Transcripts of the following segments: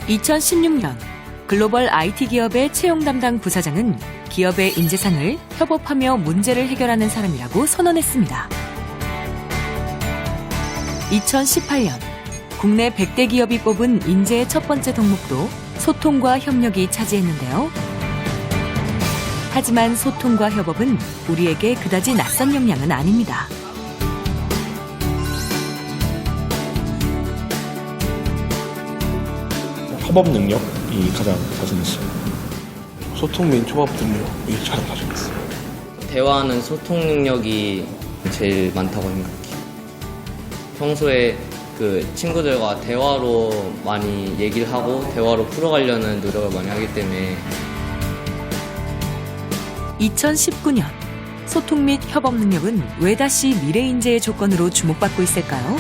2016년 글로벌 IT 기업의 채용 담당 부사장은 기업의 인재상을 협업하며 문제를 해결하는 사람이라고 선언했습니다. 2018년 국내 100대 기업이 뽑은 인재의 첫 번째 덕목도 소통과 협력이 차지했는데요. 하지만 소통과 협업은 우리에게 그다지 낯선 역량은 아닙니다. 협업 능력이 가장 자신 있어요. 소통 및 협업 능력이 잘 가지고 있어요. 대화하는 소통 능력이 제일 많다고 생각해요. 평소에 친구들과 대화로 많이 얘기를 하고 대화로 풀어가려는 노력을 많이 하기 때문에. 2019년 소통 및 협업 능력은 왜 다시 미래 인재의 조건으로 주목받고 있을까요?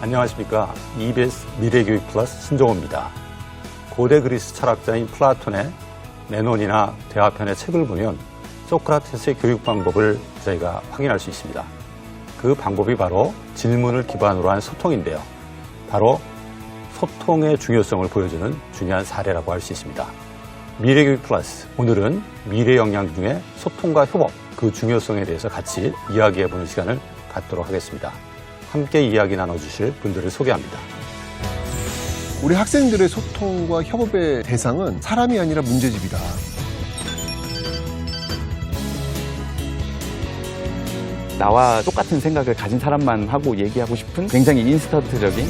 안녕하십니까. EBS 미래교육 플러스 신종호입니다. 고대 그리스 철학자인 플라톤의 메논이나 대화편의 책을 보면 소크라테스의 교육 방법을 저희가 확인할 수 있습니다. 그 방법이 바로 질문을 기반으로 한 소통인데요. 바로 소통의 중요성을 보여주는 중요한 사례라고 할 수 있습니다. 미래교육 플러스, 오늘은 미래 역량 중에 소통과 협업, 그 중요성에 대해서 같이 이야기해보는 시간을 갖도록 하겠습니다. 함께 이야기 나눠주실 분들을 소개합니다. 우리 학생들의 소통과 협업의 대상은 사람이 아니라 문제집이다. 나와 똑같은 생각을 가진 사람만 하고 얘기하고 싶은 굉장히 인스턴트적인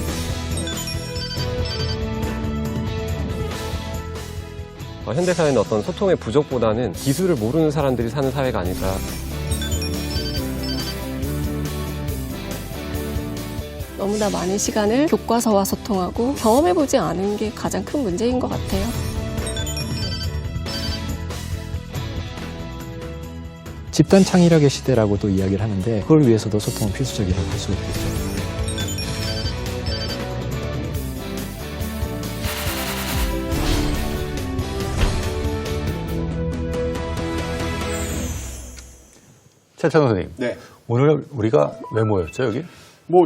현대사회는 어떤 소통의 부족보다는 기술을 모르는 사람들이 사는 사회가 아닐까. 너무나 많은 시간을 교과서와 소통하고 경험해보지 않은 게 가장 큰 문제인 것 같아요. 집단 창의력의 시대라고도 이야기를 하는데 그걸 위해서도 소통은 필수적이라고 할 수가 있겠죠. 최찬호 선생님, 네. 오늘 우리가 왜 모였죠, 여기?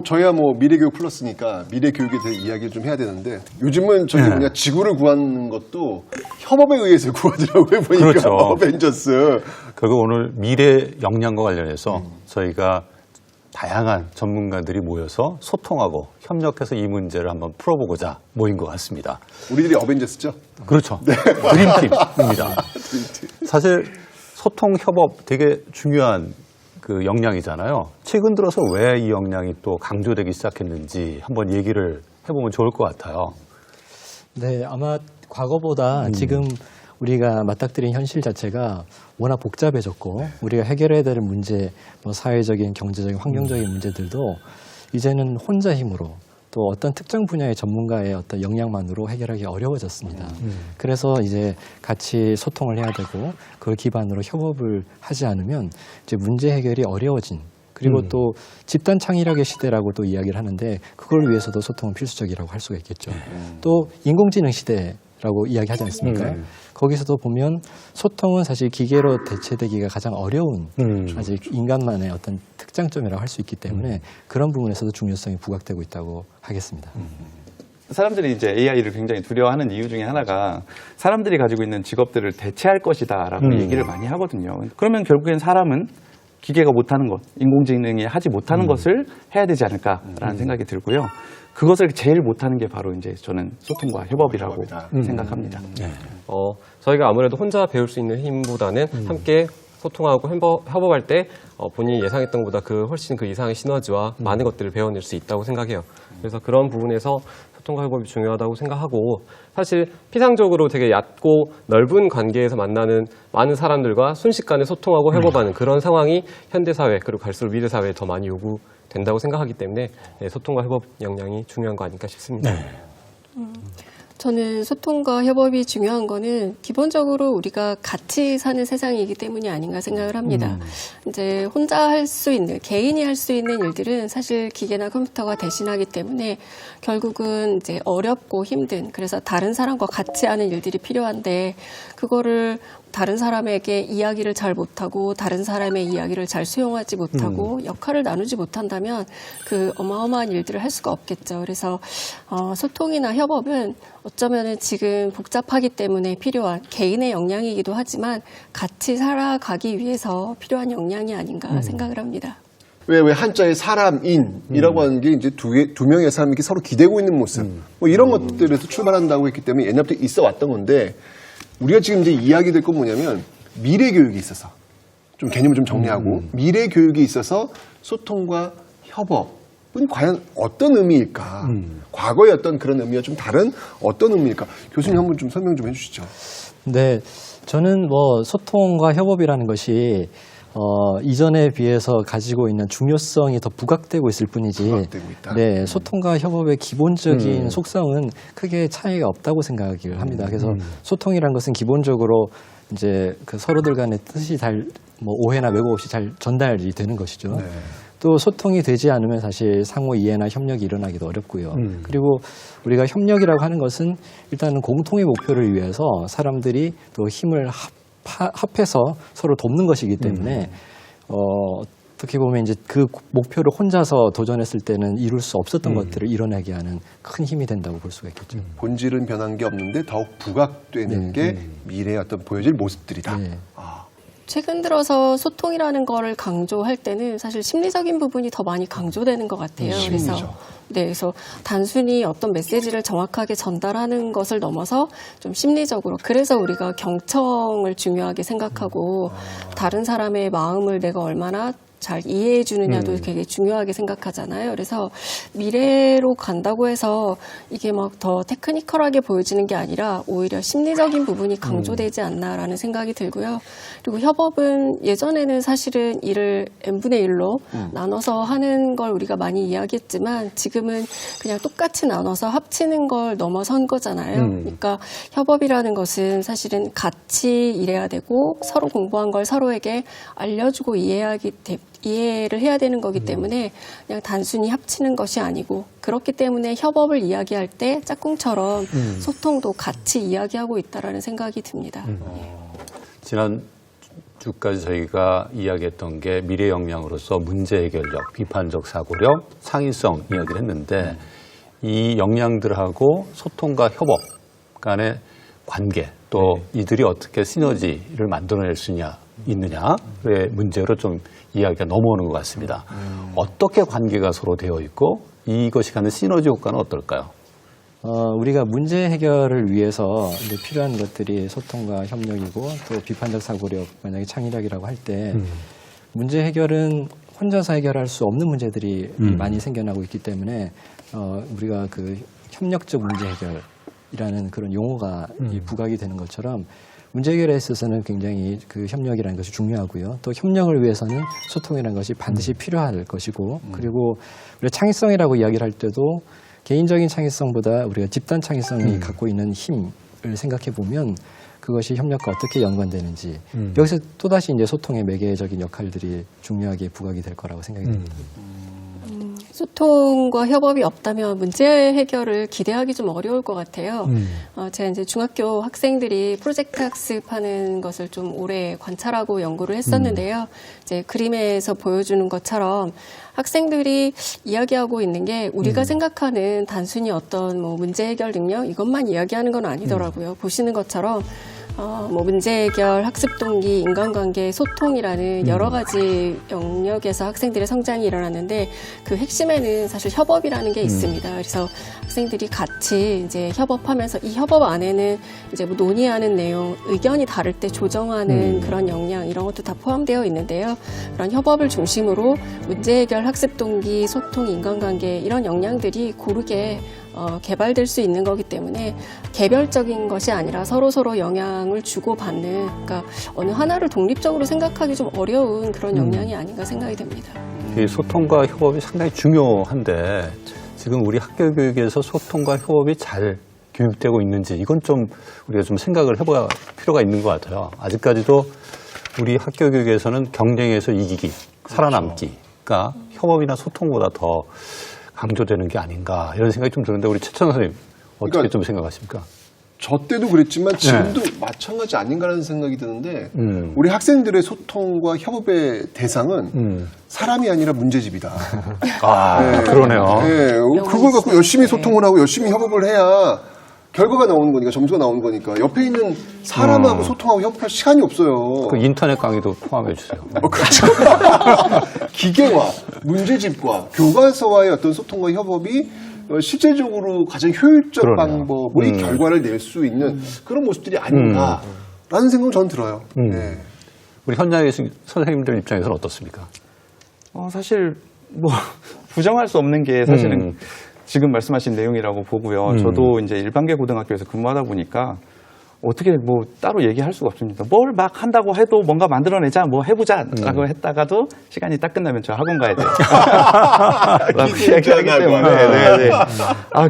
저야 미래교육 플러스니까 미래교육에 대해 이야기를 좀 해야 되는데 요즘은 뭐냐 지구를 구하는 것도 협업에 의해서 구하더라고요. 보니까 그렇죠. 어벤져스. 결국 오늘 미래 역량과 관련해서 저희가 다양한 전문가들이 모여서 소통하고 협력해서 이 문제를 한번 풀어보고자 모인 것 같습니다. 우리들이 어벤져스죠? 그렇죠. 네. 드림팀입니다. 사실 소통, 협업 되게 중요한 그 역량이잖아요. 최근 들어서 왜 이 역량이 또 강조되기 시작했는지 한번 얘기를 해보면 좋을 것 같아요. 네, 아마 과거보다 지금 우리가 맞닥뜨린 현실 자체가 워낙 복잡해졌고 우리가 해결해야 되는 문제, 사회적인, 경제적인, 환경적인 문제들도 이제는 혼자 힘으로 또 어떤 특정 분야의 전문가의 어떤 역량만으로 해결하기 어려워졌습니다. 그래서 이제 같이 소통을 해야 되고 그걸 기반으로 협업을 하지 않으면 이제 문제 해결이 어려워진 그리고 또 집단 창의력의 시대라고도 이야기를 하는데 그걸 위해서도 소통은 필수적이라고 할 수가 있겠죠. 또 인공지능 시대라고 이야기하지 않습니까? 거기서도 보면 소통은 사실 기계로 대체되기가 가장 어려운 아직 인간만의 어떤 특장점이라고 할 수 있기 때문에 그런 부분에서도 중요성이 부각되고 있다고 하겠습니다. 사람들이 이제 AI를 굉장히 두려워하는 이유 중에 하나가 사람들이 가지고 있는 직업들을 대체할 것이다라고 얘기를 많이 하거든요. 그러면 결국엔 사람은 기계가 못하는 것, 인공지능이 하지 못하는 것을 해야 되지 않을까라는 생각이 들고요. 그것을 제일 못하는 게 바로 이제 저는 소통과 협업이라고 생각합니다. 저희가 아무래도 혼자 배울 수 있는 힘보다는 함께 소통하고 협업할 때 본인이 예상했던 것보다 훨씬 그 이상의 시너지와 많은 것들을 배워낼 수 있다고 생각해요. 그래서 그런 부분에서 소통과 협업이 중요하다고 생각하고 사실 피상적으로 되게 얕고 넓은 관계에서 만나는 많은 사람들과 순식간에 소통하고 협업하는 그런 상황이 현대사회 그리고 갈수록 미래사회에 더 많이 요구된다고 생각하기 때문에 소통과 협업 역량이 중요한 거 아닐까 싶습니다. 저는 소통과 협업이 중요한 거는 기본적으로 우리가 같이 사는 세상이기 때문이 아닌가 생각을 합니다. 이제 혼자 할 수 있는, 개인이 할 수 있는 일들은 사실 기계나 컴퓨터가 대신하기 때문에 결국은 이제 어렵고 힘든, 그래서 다른 사람과 같이 하는 일들이 필요한데 그거를 다른 사람에게 이야기를 잘 못하고 다른 사람의 이야기를 잘 수용하지 못하고 역할을 나누지 못한다면 그 어마어마한 일들을 할 수가 없겠죠. 그래서 소통이나 협업은 어쩌면은 지금 복잡하기 때문에 필요한 개인의 역량이기도 하지만 같이 살아가기 위해서 필요한 역량이 아닌가 생각을 합니다. 왜 한자의 사람인이라고 하는 게 이제 두 명의 사람이 이렇게 서로 기대고 있는 모습, 뭐 이런 것들에서 출발한다고 했기 때문에 옛날부터 있어 왔던 건데, 우리가 지금 이제 이야기 될 건 뭐냐면 미래 교육에 있어서 좀 개념을 좀 정리하고 미래 교육에 있어서 소통과 협업은 과연 어떤 의미일까? 과거의 어떤 그런 의미와 좀 다른 어떤 의미일까? 교수님 한번 좀 설명 좀 해주시죠. 네, 저는 뭐 소통과 협업이라는 것이 이전에 비해서 가지고 있는 중요성이 더 부각되고 있을 뿐이지, 부각되고 있다. 네, 소통과 협업의 기본적인 속성은 크게 차이가 없다고 생각을 합니다. 그래서 소통이라는 것은 기본적으로 이제 그 서로들 간의 뜻이 뭐 오해나 왜곡 없이 잘 전달이 되는 것이죠. 네. 또 소통이 되지 않으면 사실 상호 이해나 협력이 일어나기도 어렵고요. 그리고 우리가 협력이라고 하는 것은 일단은 공통의 목표를 위해서 사람들이 또 힘을 합해서 서로 돕는 것이기 때문에 어떻게 보면 이제 그 목표를 혼자서 도전했을 때는 이룰 수 없었던 것들을 이뤄내게 하는 큰 힘이 된다고 볼 수가 있겠죠. 본질은 변한 게 없는데 더욱 부각되는 네, 게 네. 미래의 어떤 보여질 모습들이다. 네. 최근 들어서 소통이라는 거를 강조할 때는 사실 심리적인 부분이 더 많이 강조되는 것 같아요. 심리죠. 그래서 단순히 어떤 메시지를 정확하게 전달하는 것을 넘어서 좀 심리적으로, 그래서 우리가 경청을 중요하게 생각하고 다른 사람의 마음을 내가 얼마나 잘 이해해 주느냐도 되게 중요하게 생각하잖아요. 그래서 미래로 간다고 해서 이게 막 더 테크니컬하게 보여지는 게 아니라 오히려 심리적인 부분이 강조되지 않나라는 생각이 들고요. 그리고 협업은 예전에는 사실은 일을 n분의 1로 나눠서 하는 걸 우리가 많이 이야기했지만 지금은 그냥 똑같이 나눠서 합치는 걸 넘어선 거잖아요. 그러니까 협업이라는 것은 사실은 같이 일해야 되고 서로 공부한 걸 서로에게 알려주고 이해를 해야 되는 거기 때문에 그냥 단순히 합치는 것이 아니고, 그렇기 때문에 협업을 이야기할 때 짝꿍처럼 소통도 같이 이야기하고 있다라는 생각이 듭니다. 지난 주까지 저희가 이야기했던 게 미래 역량으로서 문제 해결력, 비판적 사고력, 창의성 이야기를 했는데 이 역량들하고 소통과 협업 간의 관계, 또 이들이 어떻게 시너지를 만들어낼 수 있느냐의 문제로 좀 이야기가 넘어오는 것 같습니다. 어떻게 관계가 서로 되어 있고 이것이 갖는 시너지 효과는 어떨까요? 우리가 문제 해결을 위해서 이제 필요한 것들이 소통과 협력이고 또 비판적 사고력, 만약에 창의력이라고 할 때 문제 해결은 혼자서 해결할 수 없는 문제들이 많이 생겨나고 있기 때문에 우리가 그 협력적 문제 해결이라는 그런 용어가 부각이 되는 것처럼 문제 해결에 있어서는 굉장히 그 협력이라는 것이 중요하고요. 또 협력을 위해서는 소통이라는 것이 반드시 필요할 것이고, 그리고 우리가 창의성이라고 이야기를 할 때도 개인적인 창의성보다 우리가 집단 창의성이 갖고 있는 힘을 생각해 보면 그것이 협력과 어떻게 연관되는지 여기서 또다시 이제 소통의 매개적인 역할들이 중요하게 부각이 될 거라고 생각이 듭니다. 소통과 협업이 없다면 문제 해결을 기대하기 좀 어려울 것 같아요. 제가 이제 중학교 학생들이 프로젝트 학습하는 것을 좀 오래 관찰하고 연구를 했었는데요. 이제 그림에서 보여주는 것처럼 학생들이 이야기하고 있는 게 우리가 생각하는 단순히 어떤 뭐 문제 해결 능력 이것만 이야기하는 건 아니더라고요. 보시는 것처럼 뭐 문제 해결, 학습 동기, 인간관계, 소통이라는 여러 가지 영역에서 학생들의 성장이 일어나는데 그 핵심에는 사실 협업이라는 게 있습니다. 그래서 학생들이 같이 이제 협업하면서 이 협업 안에는 이제 뭐 논의하는 내용, 의견이 다를 때 조정하는 그런 역량 이런 것도 다 포함되어 있는데요. 그런 협업을 중심으로 문제 해결, 학습 동기, 소통, 인간관계 이런 역량들이 고르게 개발될 수 있는 거기 때문에 개별적인 것이 아니라 서로서로 영향을 주고받는, 그러니까 어느 하나를 독립적으로 생각하기 좀 어려운 그런 역량이 아닌가 생각이 됩니다. 이 소통과 협업이 상당히 중요한데 지금 우리 학교 교육에서 소통과 협업이 잘 교육되고 있는지 이건 좀 우리가 좀 생각을 해봐야 필요가 있는 것 같아요. 아직까지도 우리 학교 교육에서는 경쟁에서 이기기, 살아남기가 협업이나 소통보다 더 강조되는 게 아닌가 이런 생각이 좀 드는데 우리 최천 선생님 어떻게 그러니까 좀 생각하십니까? 저 때도 그랬지만 지금도 마찬가지 아닌가라는 생각이 드는데 우리 학생들의 소통과 협업의 대상은 사람이 아니라 문제집이다. 아, 그러네요. 네, 그걸 갖고 열심히 소통을 하고 열심히 협업을 해야 결과가 나오는 거니까, 점수가 나오는 거니까 옆에 있는 사람하고 소통하고 협업할 시간이 없어요. 그 인터넷 강의도 포함해 주세요. 그렇죠. 기계와 문제집과 교과서와의 어떤 소통과 협업이 실제적으로 가장 효율적 그러네요. 방법의 결과를 낼 수 있는 그런 모습들이 아닌가라는 생각은 저는 들어요. 네. 우리 현장에 계신 선생님들 입장에서는 어떻습니까? 사실 뭐 부정할 수 없는 게 사실은 지금 말씀하신 내용이라고 보고요. 저도 이제 일반계 고등학교에서 근무하다 보니까 어떻게 뭐 따로 얘기할 수가 없습니다. 뭘 막 한다고 해도 뭔가 만들어내자, 뭐 해보자라고 했다가도 시간이 딱 끝나면 저 학원 가야 돼요. 라고 이야기하기 때문에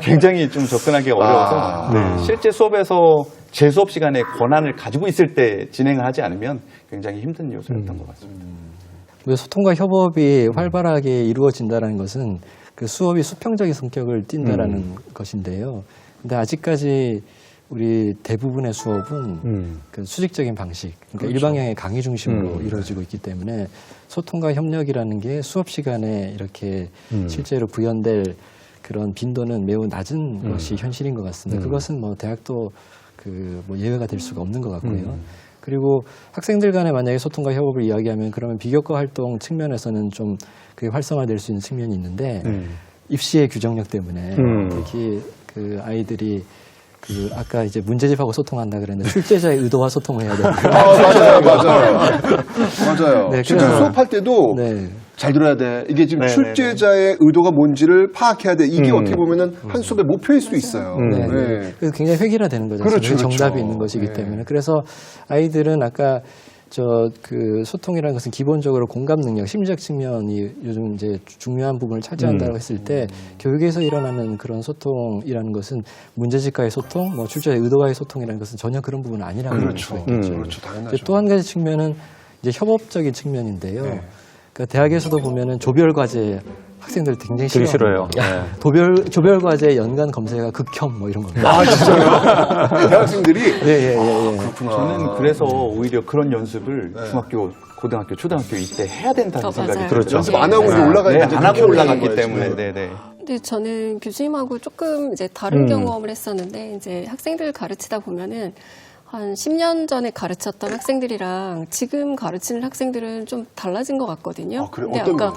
굉장히 좀 접근하기 어려워서 실제 수업에서 제 수업 시간에 권한을 가지고 있을 때 진행을 하지 않으면 굉장히 힘든 요소였던 것 같습니다. 소통과 협업이 활발하게 이루어진다는 것은 그 수업이 수평적인 성격을 띈다라는 것인데요. 근데 아직까지 우리 대부분의 수업은 그 수직적인 방식, 그러니까 일방향의 강의 중심으로 이루어지고 있기 때문에 소통과 협력이라는 게 수업 시간에 이렇게 실제로 구현될 그런 빈도는 매우 낮은 것이 현실인 것 같습니다. 그것은 뭐 대학도 그 뭐 예외가 될 수가 없는 것 같고요. 그리고 학생들 간에 만약에 소통과 협업을 이야기하면 그러면 비교과 활동 측면에서는 좀 그게 활성화될 수 있는 측면이 있는데 입시의 규정력 때문에 특히 그 아이들이 그 아까 이제 문제집하고 소통한다 그랬는데 출제자의 의도와 소통을 해야 되는 맞아요. 네, 진짜 그래서- 수업할 때도 잘 들어야 돼. 이게 지금 출제자의 의도가 뭔지를 파악해야 돼. 이게 어떻게 보면은 한 수업의 목표일 수도 있어요. 네. 네. 그래서 굉장히 획일화되는 거죠. 그렇죠, 정답이 그렇죠. 있는 것이기 네. 때문에. 그래서 아이들은 아까 그 소통이라는 것은 기본적으로 공감 능력, 심리적 측면이 요즘 이제 중요한 부분을 차지한다고 했을 때 교육에서 일어나는 그런 소통이라는 것은 문제집과의 소통, 뭐 출제자의 의도와의 소통이라는 것은 전혀 그런 부분은 아니라고 볼 수가 있겠죠. 그렇죠. 당연하죠. 또 한 가지 측면은 이제 협업적인 측면인데요. 그러니까 대학에서도 보면은 조별 과제 학생들 굉장히 되게 싫어합니다. 싫어요. 조별 과제 연간 검색어가 극혐 뭐 이런 겁니다. 아, 진짜요? 대학생들이? 예. 저는 그래서 오히려 그런 연습을 중학교, 고등학교, 초등학교 이때 해야 된다는 생각이 맞아요. 들었죠. 연습 안 하고 이제 올라가야 안 하고 올라갔기 때문에. 네네. 근데 저는 교수님하고 조금 이제 다른 경험을 했었는데 이제 학생들 가르치다 보면은 한 10년 전에 가르쳤던 학생들이랑 지금 가르치는 학생들은 좀 달라진 것 같거든요. 아, 그래요? 근데 어떤 아까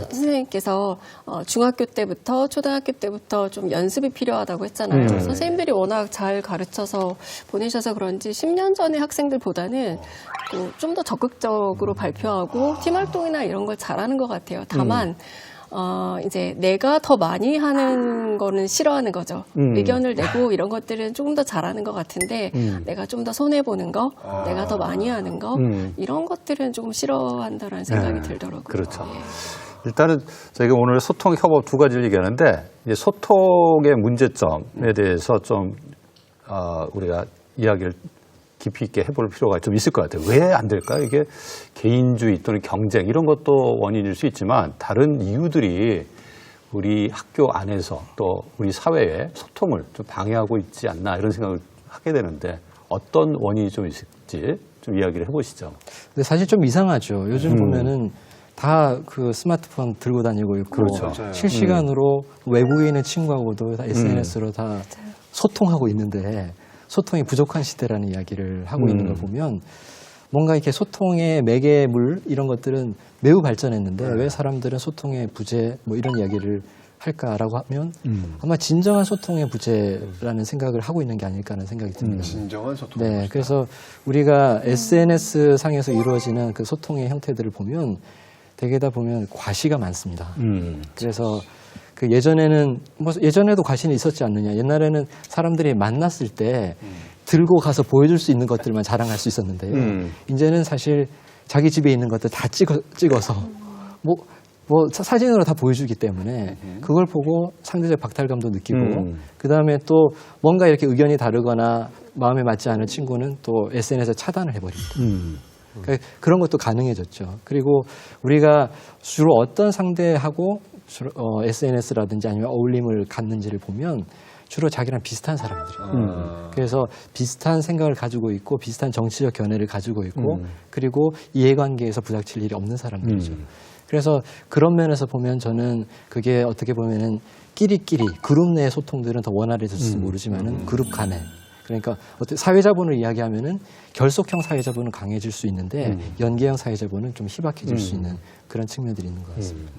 선생님께서 중학교 때부터 초등학교 때부터 좀 연습이 필요하다고 했잖아요. 선생님들이 워낙 잘 가르쳐서 보내셔서 그런지 10년 전의 학생들보다는 좀 더 적극적으로 발표하고 팀 활동이나 이런 걸 잘하는 것 같아요. 다만 이제 내가 더 많이 하는 거는 싫어하는 거죠. 의견을 내고 이런 것들은 조금 더 잘하는 것 같은데 내가 좀 더 손해보는 거, 내가 더 많이 하는 거, 이런 것들은 조금 싫어한다라는 생각이 들더라고요. 그렇죠. 예. 일단은 저희가 오늘 소통, 협업 두 가지를 얘기하는데 이제 소통의 문제점에 대해서 좀 우리가 이야기를 깊이 있게 해볼 필요가 좀 있을 것 같아요. 왜 안 될까요? 이게 개인주의 또는 경쟁 이런 것도 원인일 수 있지만 다른 이유들이 우리 학교 안에서 또 우리 사회의 소통을 좀 방해하고 있지 않나 이런 생각을 하게 되는데 어떤 원인이 좀 있을지 좀 이야기를 해보시죠. 근데 사실 좀 이상하죠. 요즘 보면은 다 그 스마트폰 들고 다니고 있고 그렇죠. 실시간으로 외국에 있는 친구하고도 다 SNS로 다 소통하고 있는데 소통이 부족한 시대라는 이야기를 하고 있는 걸 보면 뭔가 이렇게 소통의 매개물 이런 것들은 매우 발전했는데 왜 사람들은 소통의 부재 뭐 이런 이야기를 할까라고 하면 아마 진정한 소통의 부재라는 생각을 하고 있는 게 아닐까 하는 생각이 듭니다. 진정한 소통. 네, 그래서 우리가 SNS 상에서 이루어지는 그 소통의 형태들을 보면 대개 다 보면 과시가 많습니다. 그래서 그 예전에는 뭐 예전에도 과시는 있었지 않느냐. 옛날에는 사람들이 만났을 때 들고 가서 보여줄 수 있는 것들만 자랑할 수 있었는데요. 이제는 사실 자기 집에 있는 것들 다 찍어서 뭐 사진으로 다 보여주기 때문에 그걸 보고 상대적 박탈감도 느끼고 그 다음에 또 뭔가 이렇게 의견이 다르거나 마음에 맞지 않은 친구는 또 SNS에 차단을 해버립니다. 그러니까 그런 것도 가능해졌죠. 그리고 우리가 주로 어떤 상대하고 SNS라든지 아니면 어울림을 갖는지를 보면 주로 자기랑 비슷한 사람들이에요. 그래서 비슷한 생각을 가지고 있고 비슷한 정치적 견해를 가지고 있고 그리고 이해관계에서 부닥칠 일이 없는 사람들이죠. 그래서 그런 면에서 보면 저는 그게 어떻게 보면은 끼리끼리 그룹 내의 소통들은 더 원활해질지 모르지만은 그룹 간에 그러니까 어떻게 사회자본을 이야기하면은 결속형 사회자본은 강해질 수 있는데 연계형 사회자본은 좀 희박해질 수 있는 그런 측면들이 있는 것 같습니다.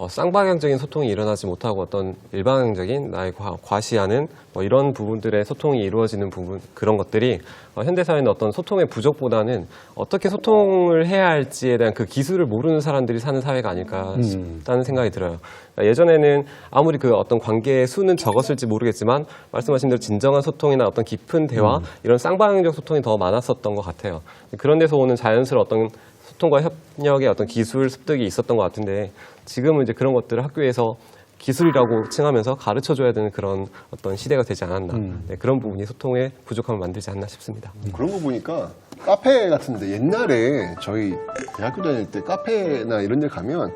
쌍방향적인 소통이 일어나지 못하고 어떤 일방향적인 나의 과시하는 뭐 이런 부분들의 소통이 이루어지는 부분 그런 것들이 현대사회는 어떤 소통의 부족보다는 어떻게 소통을 해야 할지에 대한 그 기술을 모르는 사람들이 사는 사회가 아닐까 싶다는 생각이 들어요. 그러니까 예전에는 아무리 그 어떤 관계의 수는 적었을지 모르겠지만 말씀하신 대로 진정한 소통이나 어떤 깊은 대화 이런 쌍방향적 소통이 더 많았었던 것 같아요. 그런 데서 오는 자연스러운 어떤 소통과 협력의 어떤 기술 습득이 있었던 것 같은데 지금은 이제 그런 것들을 학교에서 기술이라고 칭하면서 가르쳐줘야 되는 그런 어떤 시대가 되지 않았나. 네, 그런 부분이 소통의 부족함을 만들지 않나 싶습니다. 그런 거 보니까 카페 같은데 옛날에 저희 대학교 다닐 때 카페나 이런 데 가면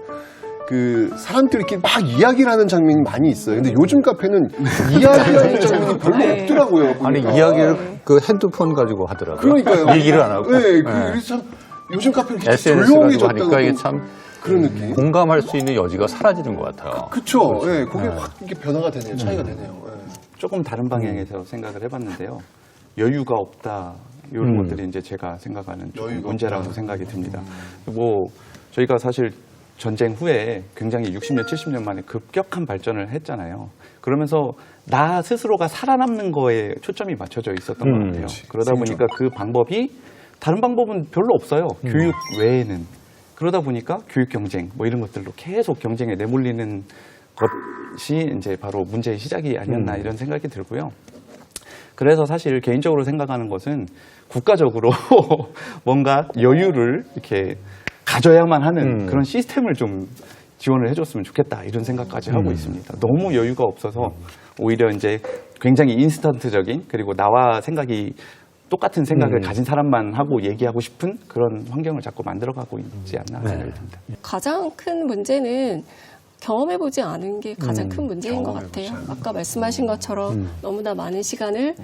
그 사람들끼리 막 이야기를 하는 장면이 많이 있어요. 근데 요즘 카페는 이야기하는 장면이 별로 없더라고요. 아니, 보니까. 이야기를 그 핸드폰 가지고 하더라고요. 그러니까요. 얘기를 안 하고. 네, 그래서 참 요즘 카페는 이렇게 SNS 가지고 조용해졌다고 하니까 이게 참 그런 느낌. 공감할 수 있는 여지가 사라지는 것 같아요. 그쵸. 예, 그게 확 이게 변화가 되네요. 차이가 되네요. 예. 조금 다른 방향에서 생각을 해봤는데요. 여유가 없다 이런 것들이 이제 제가 생각하는 좀 여유가 문제라고 없다. 생각이 듭니다. 뭐 저희가 사실 전쟁 후에 굉장히 60년, 70년 만에 급격한 발전을 했잖아요. 그러면서 나 스스로가 살아남는 거에 초점이 맞춰져 있었던 것 같아요. 그러다 보니까 그 방법이 다른 방법은 별로 없어요. 교육 외에는. 그러다 보니까 교육 경쟁 뭐 이런 것들로 계속 경쟁에 내몰리는 것이 이제 바로 문제의 시작이 아니었나 이런 생각이 들고요. 그래서 사실 개인적으로 생각하는 것은 국가적으로 뭔가 여유를 이렇게 가져야만 하는 그런 시스템을 좀 지원을 해줬으면 좋겠다 이런 생각까지 하고 있습니다. 너무 여유가 없어서 오히려 이제 굉장히 인스턴트적인 그리고 나와 생각이 똑같은 생각을 가진 사람만 하고 얘기하고 싶은 그런 환경을 자꾸 만들어가고 있지 않나 생각이 듭니다. 가장 큰 문제는 경험해보지 않은 게 가장 큰 문제인 것 같아요. 아까 말씀하신 것처럼 너무나 많은 시간을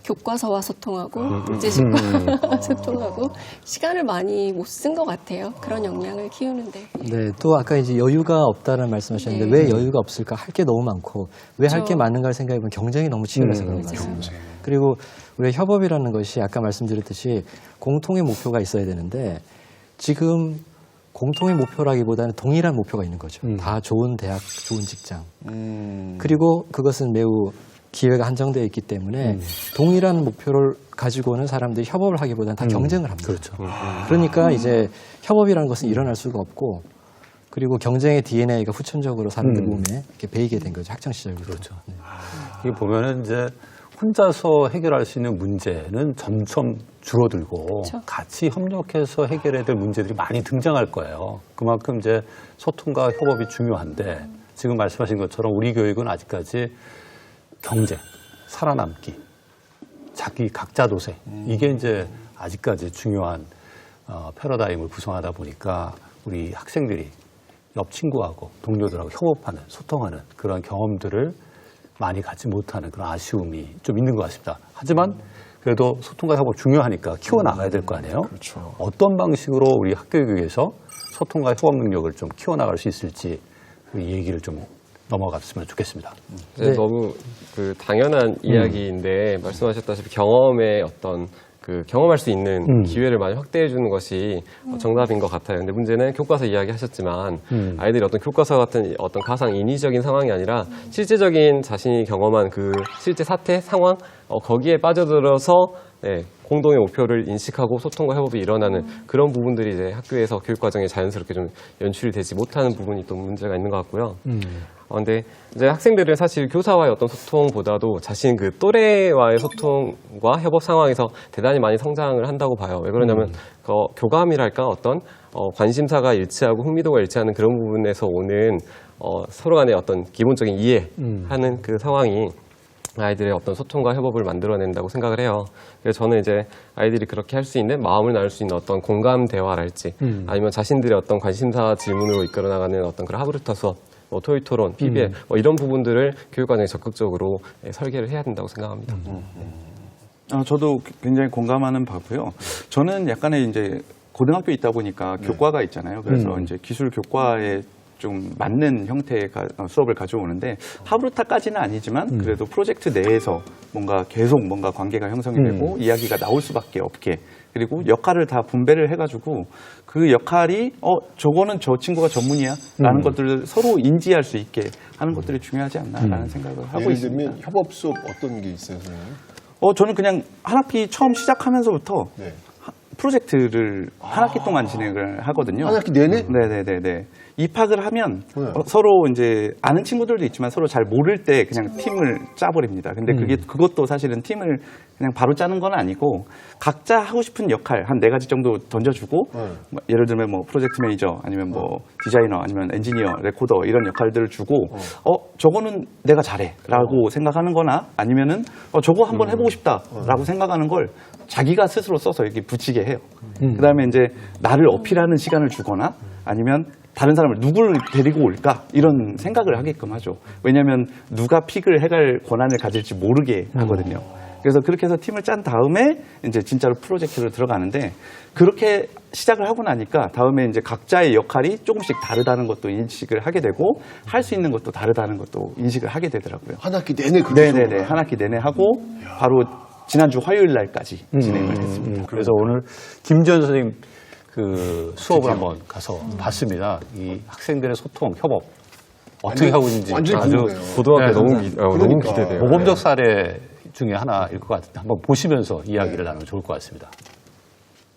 교과서와 소통하고 문제집과 소통하고 시간을 많이 못 쓴 것 같아요. 그런 역량을 키우는데. 네, 또 아까 이제 여유가 없다는 말씀하셨는데 네. 왜 여유가 없을까? 할 게 너무 많고 왜 할 게 그렇죠. 많은가를 생각해보면 경쟁이 너무 치열해서 그런 것 같습니다. 그리고 우리가 협업이라는 것이 아까 말씀드렸듯이 공통의 목표가 있어야 되는데 지금 공통의 목표라기보다는 동일한 목표가 있는 거죠. 다 좋은 대학, 좋은 직장. 그리고 그것은 매우 기회가 한정되어 있기 때문에 동일한 목표를 가지고는 사람들이 협업을 하기보다는 다 경쟁을 합니다. 그렇죠. 그러니까 이제 협업이라는 것은 일어날 수가 없고 그리고 경쟁의 DNA가 후천적으로 사람들 몸에 이렇게 배이게 된 거죠. 학창 시절부터. 그렇죠. 이게 보면은 이제 혼자서 해결할 수 있는 문제는 점점 줄어들고 그렇죠. 같이 협력해서 해결해야 될 문제들이 많이 등장할 거예요. 그만큼 이제 소통과 협업이 중요한데 지금 말씀하신 것처럼 우리 교육은 아직까지 경쟁, 살아남기, 자기 각자 도생 이게 이제 아직까지 중요한 패러다임을 구성하다 보니까 우리 학생들이 옆 친구하고 동료들하고 협업하는, 소통하는 그런 경험들을 많이 갖지 못하는 그런 아쉬움이 좀 있는 것 같습니다. 하지만 그래도 소통과 협업 중요하니까 키워나가야 될 거 아니에요? 그렇죠. 어떤 방식으로 우리 학교 교육에서 소통과 협업 능력을 좀 키워나갈 수 있을지 그 얘기를 좀 넘어갔으면 좋겠습니다. 네. 너무 그 당연한 이야기인데 말씀하셨다시피 경험의 어떤 그 경험할 수 있는 기회를 많이 확대해 주는 것이 정답인 것 같아요. 근데 문제는 교과서 이야기하셨지만 아이들이 어떤 교과서 같은 어떤 가상 인위적인 상황이 아니라 실제적인 자신이 경험한 그 실제 사태 상황 거기에 빠져들어서 네, 공동의 목표를 인식하고 소통과 협업이 일어나는 그런 부분들이 이제 학교에서 교육 과정에 자연스럽게 좀 연출이 되지 못하는 부분이 또 문제가 있는 것 같고요. 근데 이제 학생들은 사실 교사와의 어떤 소통보다도 자신 그 또래와의 소통과 협업 상황에서 대단히 많이 성장을 한다고 봐요. 왜 그러냐면 교감이랄까 어떤 관심사가 일치하고 흥미도가 일치하는 그런 부분에서 오는 서로 간의 어떤 기본적인 이해하는 그 상황이 아이들의 어떤 소통과 협업을 만들어낸다고 생각을 해요. 그래서 저는 이제 아이들이 그렇게 할 수 있는 마음을 나눌 수 있는 어떤 공감 대화랄지 아니면 자신들의 어떤 관심사 질문으로 이끌어 나가는 어떤 그런 하브르타 수업 토익 토론, PBL 이런 부분들을 교육과정에 적극적으로 설계를 해야 된다고 생각합니다. 저도 굉장히 공감하는 바고요. 저는 약간의 이제 고등학교에 있다 보니까 교과가 있잖아요. 그래서 이제 기술 교과에 좀 맞는 형태의 수업을 가져오는데 하브루타까지는 아니지만 그래도 프로젝트 내에서 뭔가 계속 뭔가 관계가 형성이 되고 이야기가 나올 수밖에 없게, 그리고 역할을 다 분배를 해가지고 그 역할이 저거는 저 친구가 전문이야 라는 것들을 서로 인지할 수 있게 하는 것들이 중요하지 않나라는 생각을 하고 예를 있습니다. 들면 협업 수업 어떤 게 있어요, 선생님? 저는 그냥 한 학기 처음 시작하면서부터 네. 프로젝트를 한 학기 동안 진행을 하거든요. 한 학기 내내? 네네네네. 입학을 하면 네. 서로 이제 아는 친구들도 있지만 서로 잘 모를 때 그냥 팀을 짜버립니다. 근데 그것도 사실은 팀을 그냥 바로 짜는 건 아니고 각자 하고 싶은 역할 한 4가지 정도 던져주고 뭐 예를 들면 뭐 프로젝트 매니저 아니면 뭐 디자이너 아니면 엔지니어, 레코더 이런 역할들을 주고 저거는 내가 잘해 라고 생각하는 거나 아니면은 저거 한번 해보고 싶다 라고 생각하는 걸 자기가 스스로 써서 여기 붙이게 해요. 그 다음에 이제 나를 어필하는 시간을 주거나 아니면 다른 사람을 누구를 데리고 올까 이런 생각을 하게끔 하죠. 왜냐하면 누가 픽을 해갈 권한을 가질지 모르게 하거든요. 그래서 그렇게 해서 팀을 짠 다음에 이제 진짜로 프로젝트로 들어가는데, 그렇게 시작을 하고 나니까 다음에 이제 각자의 역할이 조금씩 다르다는 것도 인식을 하게 되고 할 수 있는 것도 다르다는 것도 인식을 하게 되더라고요. 한 학기 내내 그렇게 네네네. 한 학기 내내 하고 바로 지난주 화요일 날까지 진행을 했습니다. 그래서 오늘 김지현 선생님 그 수업을 한번 가서 봤습니다. 이 학생들의 소통, 협업 어떻게 하고 있는지 완전히 아주 궁금해요. 고등학교 네, 너무 기대돼요. 모범적 사례 중에 하나일 것 같은데 한번 보시면서 이야기를 나누면 좋을 것 같습니다.